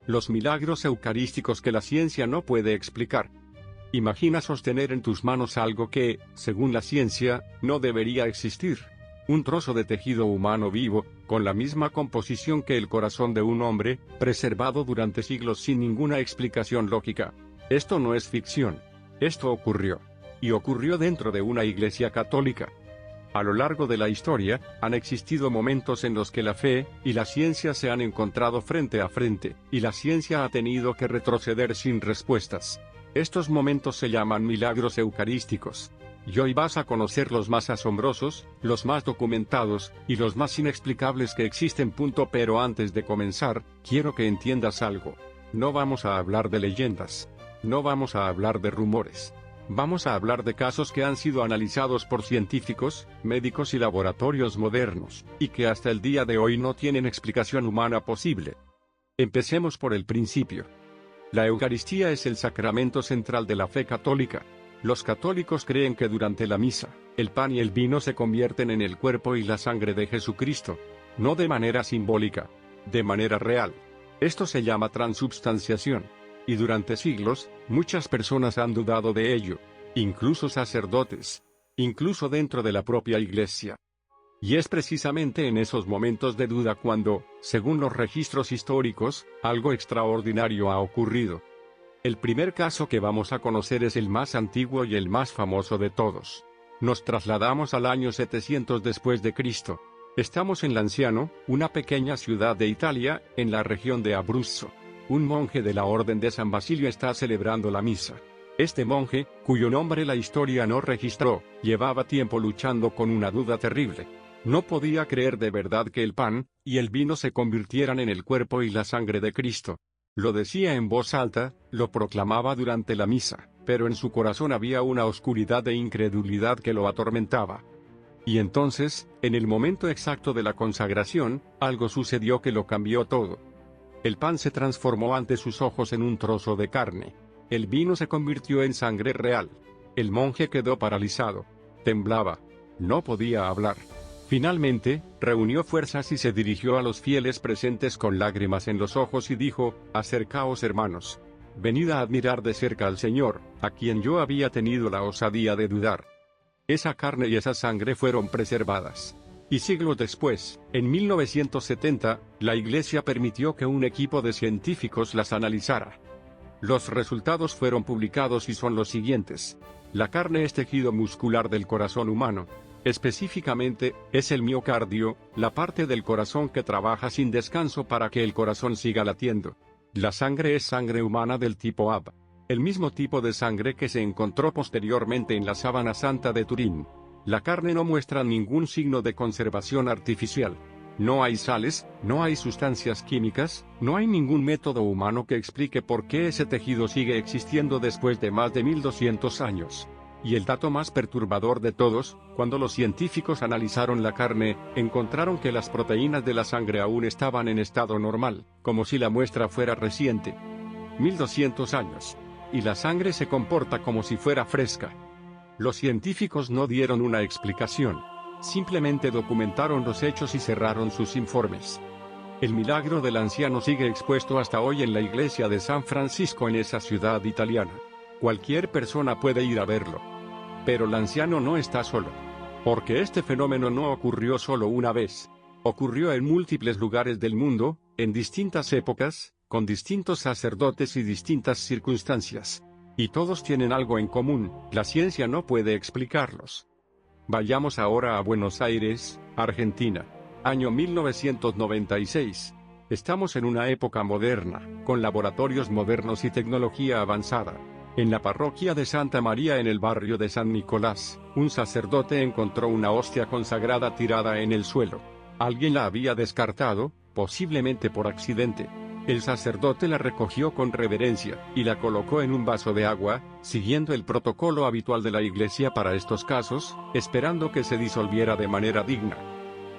los milagros eucarísticos que la ciencia no puede explicar. Imagina sostener en tus manos algo que, según la ciencia, no debería existir. Un trozo de tejido humano vivo, con la misma composición que el corazón de un hombre, preservado durante siglos sin ninguna explicación lógica. Esto no es ficción. Esto ocurrió. Y ocurrió dentro de una iglesia católica. A lo largo de la historia, han existido momentos en los que la fe y la ciencia se han encontrado frente a frente, y la ciencia ha tenido que retroceder sin respuestas. Estos momentos se llaman milagros eucarísticos. Y hoy vas a conocer los más asombrosos, los más documentados, y los más inexplicables que existen. Pero antes de comenzar, quiero que entiendas algo. No vamos a hablar de leyendas. No vamos a hablar de rumores. Vamos a hablar de casos que han sido analizados por científicos, médicos y laboratorios modernos, y que hasta el día de hoy no tienen explicación humana posible. Empecemos por el principio. La Eucaristía es el sacramento central de la fe católica. Los católicos creen que durante la misa, el pan y el vino se convierten en el cuerpo y la sangre de Jesucristo. No de manera simbólica, de manera real. Esto se llama transubstanciación. Y durante siglos, muchas personas han dudado de ello, incluso sacerdotes, incluso dentro de la propia iglesia. Y es precisamente en esos momentos de duda cuando, según los registros históricos, algo extraordinario ha ocurrido. El primer caso que vamos a conocer es el más antiguo y el más famoso de todos. Nos trasladamos al año 700 después de Cristo. Estamos en Lanciano, una pequeña ciudad de Italia, en la región de Abruzzo. Un monje de la Orden de San Basilio está celebrando la misa. Este monje, cuyo nombre la historia no registró, llevaba tiempo luchando con una duda terrible. No podía creer de verdad que el pan y el vino se convirtieran en el cuerpo y la sangre de Cristo. Lo decía en voz alta, lo proclamaba durante la misa, pero en su corazón había una oscuridad de incredulidad que lo atormentaba. Y entonces, en el momento exacto de la consagración, algo sucedió que lo cambió todo. El pan se transformó ante sus ojos en un trozo de carne. El vino se convirtió en sangre real. El monje quedó paralizado. Temblaba. No podía hablar. Finalmente, reunió fuerzas y se dirigió a los fieles presentes con lágrimas en los ojos y dijo: «Acercaos, hermanos. Venid a admirar de cerca al Señor, a quien yo había tenido la osadía de dudar». Esa carne y esa sangre fueron preservadas. Y siglos después, en 1970, la Iglesia permitió que un equipo de científicos las analizara. Los resultados fueron publicados y son los siguientes. La carne es tejido muscular del corazón humano. Específicamente, es el miocardio, la parte del corazón que trabaja sin descanso para que el corazón siga latiendo. La sangre es sangre humana del tipo AB. El mismo tipo de sangre que se encontró posteriormente en la sábana santa de Turín. La carne no muestra ningún signo de conservación artificial. No hay sales, no hay sustancias químicas, no hay ningún método humano que explique por qué ese tejido sigue existiendo después de más de 1200 años. Y el dato más perturbador de todos, cuando los científicos analizaron la carne, encontraron que las proteínas de la sangre aún estaban en estado normal, como si la muestra fuera reciente. 1200 años. Y la sangre se comporta como si fuera fresca. Los científicos no dieron una explicación. Simplemente documentaron los hechos y cerraron sus informes. El milagro del anciano sigue expuesto hasta hoy en la iglesia de San Francisco en esa ciudad italiana. Cualquier persona puede ir a verlo. Pero el anciano no está solo. Porque este fenómeno no ocurrió solo una vez. Ocurrió en múltiples lugares del mundo, en distintas épocas, con distintos sacerdotes y distintas circunstancias. Y todos tienen algo en común: la ciencia no puede explicarlos. Vayamos ahora a Buenos Aires, Argentina. Año 1996. Estamos en una época moderna, con laboratorios modernos y tecnología avanzada. En la parroquia de Santa María en el barrio de San Nicolás, un sacerdote encontró una hostia consagrada tirada en el suelo. Alguien la había descartado, posiblemente por accidente. El sacerdote la recogió con reverencia, y la colocó en un vaso de agua, siguiendo el protocolo habitual de la iglesia para estos casos, esperando que se disolviera de manera digna.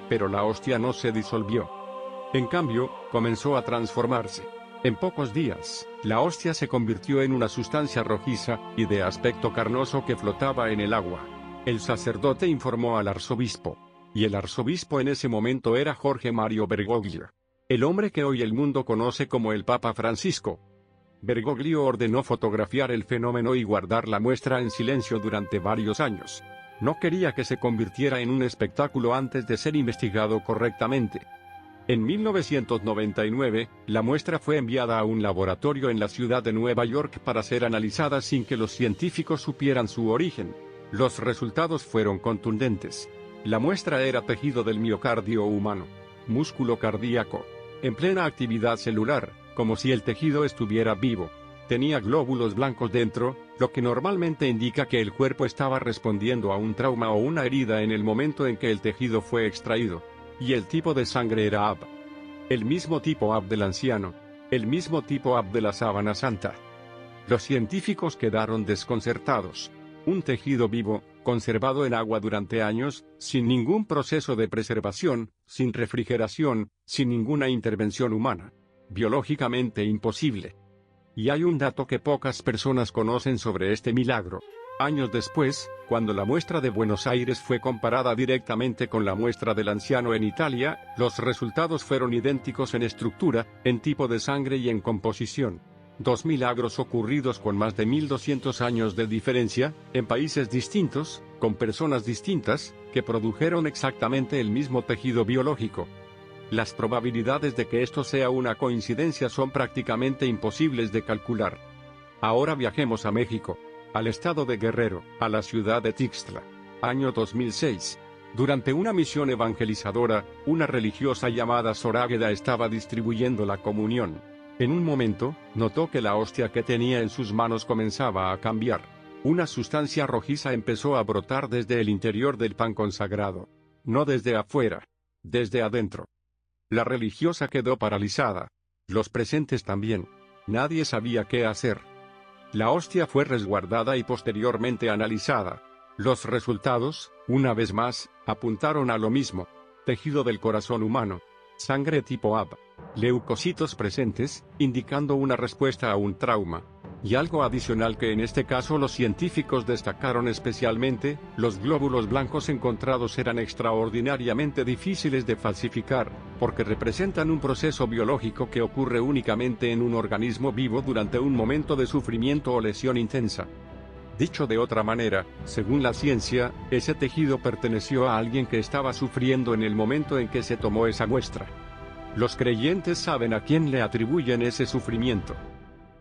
Pero la hostia no se disolvió. En cambio, comenzó a transformarse. En pocos días, la hostia se convirtió en una sustancia rojiza, y de aspecto carnoso que flotaba en el agua. El sacerdote informó al arzobispo. Y el arzobispo en ese momento era Jorge Mario Bergoglio. El hombre que hoy el mundo conoce como el Papa Francisco. Bergoglio ordenó fotografiar el fenómeno y guardar la muestra en silencio durante varios años. No quería que se convirtiera en un espectáculo antes de ser investigado correctamente. En 1999, la muestra fue enviada a un laboratorio en la ciudad de Nueva York para ser analizada sin que los científicos supieran su origen. Los resultados fueron contundentes. La muestra era tejido del miocardio humano, músculo cardíaco, en plena actividad celular, como si el tejido estuviera vivo. Tenía glóbulos blancos dentro, lo que normalmente indica que el cuerpo estaba respondiendo a un trauma o una herida en el momento en que el tejido fue extraído. Y el tipo de sangre era AB. El mismo tipo AB del anciano. El mismo tipo AB de la sábana santa. Los científicos quedaron desconcertados. Un tejido vivo, conservado en agua durante años, sin ningún proceso de preservación, sin refrigeración, sin ninguna intervención humana. Biológicamente imposible. Y hay un dato que pocas personas conocen sobre este milagro. Años después, cuando la muestra de Buenos Aires fue comparada directamente con la muestra del anciano en Italia, los resultados fueron idénticos en estructura, en tipo de sangre y en composición. Dos milagros ocurridos con más de 1200 años de diferencia, en países distintos, con personas distintas, que produjeron exactamente el mismo tejido biológico. Las probabilidades de que esto sea una coincidencia son prácticamente imposibles de calcular. Ahora viajemos a México. Al estado de Guerrero, a la ciudad de Tixtla. Año 2006. Durante una misión evangelizadora, una religiosa llamada Zorágueda estaba distribuyendo la comunión. En un momento, notó que la hostia que tenía en sus manos comenzaba a cambiar. Una sustancia rojiza empezó a brotar desde el interior del pan consagrado. No desde afuera. Desde adentro. La religiosa quedó paralizada. Los presentes también. Nadie sabía qué hacer. La hostia fue resguardada y posteriormente analizada. Los resultados, una vez más, apuntaron a lo mismo. Tejido del corazón humano. Sangre tipo AB. Leucocitos presentes, indicando una respuesta a un trauma. Y algo adicional que en este caso los científicos destacaron especialmente, los glóbulos blancos encontrados eran extraordinariamente difíciles de falsificar, porque representan un proceso biológico que ocurre únicamente en un organismo vivo durante un momento de sufrimiento o lesión intensa. Dicho de otra manera, según la ciencia, ese tejido perteneció a alguien que estaba sufriendo en el momento en que se tomó esa muestra. Los creyentes saben a quién le atribuyen ese sufrimiento.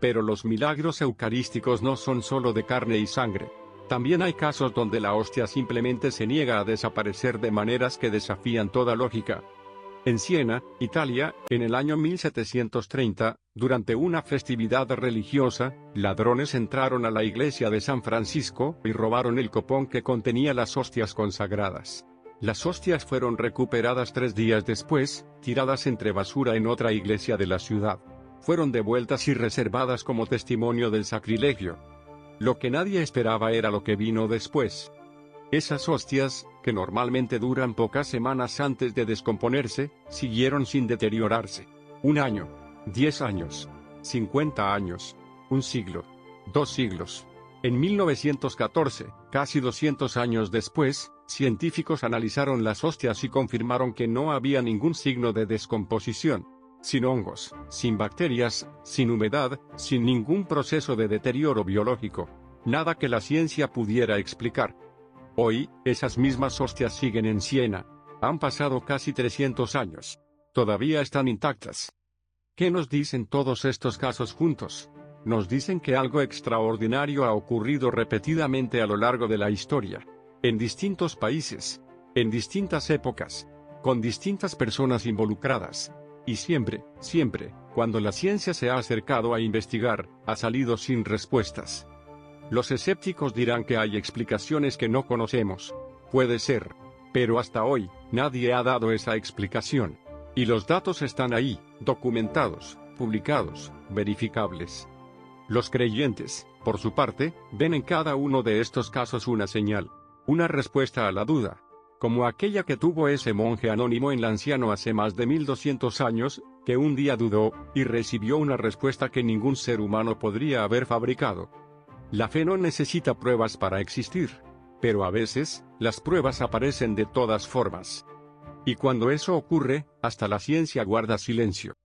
Pero los milagros eucarísticos no son solo de carne y sangre. También hay casos donde la hostia simplemente se niega a desaparecer de maneras que desafían toda lógica. En Siena, Italia, en el año 1730, durante una festividad religiosa, ladrones entraron a la iglesia de San Francisco y robaron el copón que contenía las hostias consagradas. Las hostias fueron recuperadas 3 días después, tiradas entre basura en otra iglesia de la ciudad. Fueron devueltas y reservadas como testimonio del sacrilegio. Lo que nadie esperaba era lo que vino después. Esas hostias, que normalmente duran pocas semanas antes de descomponerse, siguieron sin deteriorarse. 1 año, 10 años, 50 años, 1 siglo, 2 siglos. En 1914, casi 200 años después, científicos analizaron las hostias y confirmaron que no había ningún signo de descomposición. Sin hongos, sin bacterias, sin humedad, sin ningún proceso de deterioro biológico. Nada que la ciencia pudiera explicar. Hoy, esas mismas hostias siguen en Siena. Han pasado casi 300 años. Todavía están intactas. ¿Qué nos dicen todos estos casos juntos? Nos dicen que algo extraordinario ha ocurrido repetidamente a lo largo de la historia. En distintos países. En distintas épocas. Con distintas personas involucradas. Y siempre, cuando la ciencia se ha acercado a investigar, ha salido sin respuestas. Los escépticos dirán que hay explicaciones que no conocemos. Puede ser. Pero hasta hoy, nadie ha dado esa explicación. Y los datos están ahí, documentados, publicados, verificables. Los creyentes, por su parte, ven en cada uno de estos casos una señal, una respuesta a la duda. Como aquella que tuvo ese monje anónimo en Lanciano hace más de 1200 años, que un día dudó, y recibió una respuesta que ningún ser humano podría haber fabricado. La fe no necesita pruebas para existir. Pero a veces, las pruebas aparecen de todas formas. Y cuando eso ocurre, hasta la ciencia guarda silencio.